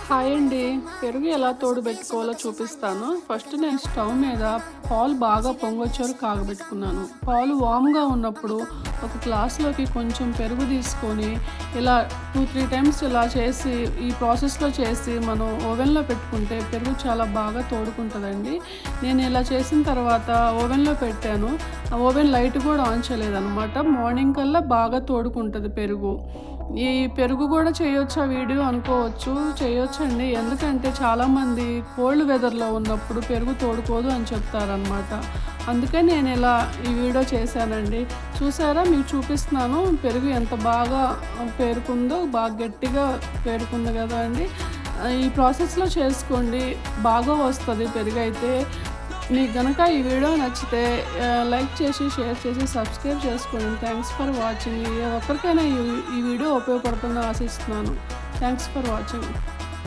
Hi అండి. పెరుగు ఎలా తోడుబెట్టుకోవాలో చూపిస్తాను. ఫస్ట్ నేను స్టవ్ మీద పాలు బాగా పొంగొచ్చేవరకు కాగబెట్టుకున్నాను. పాలు వామ్‌గా ఉన్నప్పుడు ఒక గ్లాస్‌లోకి కొంచెం పెరుగు తీసుకొని ఇలా 2, 3 టైమ్స్ ఇలా చేసి ఈ ప్రాసెస్‌లో చేసి మనం ఓవెన్‌లో పెట్టుకుంటే పెరుగు చాలా బాగా తోడుకుంటదండి. నేను ఇలా చేసిన తర్వాత ఓవెన్‌లో పెట్టాను. ఆ ఓవెన్ లైట్ కూడా ఆన్ చేయలేదనమాట. మార్నింగ్ కల్లా బాగా తోడుకుంటది పెరుగు. ఈ పెరుగు కూడా చేయొచ్చా వీడియో అనుకోవచ్చు. చేయొచ్చండి. ఎందుకంటే చాలామంది కోల్డ్ వెదర్‌లో ఉన్నప్పుడు పెరుగు తోడుకోదు అని చెప్తారనమాట. అందుకే నేను ఇలా ఈ వీడియో చేశానండి. చూసారా, మీకు చూపిస్తున్నాను పెరుగు ఎంత బాగా పేరుకుందో. బాగా గట్టిగా పేరుకుంది కదా అండి. ఈ ప్రాసెస్‌లో చేసుకోండి, బాగా వస్తది పెరుగైతే. మీకు గనక ఈ వీడియో నచ్చితే లైక్ చేసి, షేర్ చేసి, సబ్స్క్రైబ్ చేసుకోండి. Thanks for watching. ఏ ఒక్కరికైనా ఈ వీడియో ఉపయోగపడుతుందని ఆశిస్తున్నాను. Thanks for watching.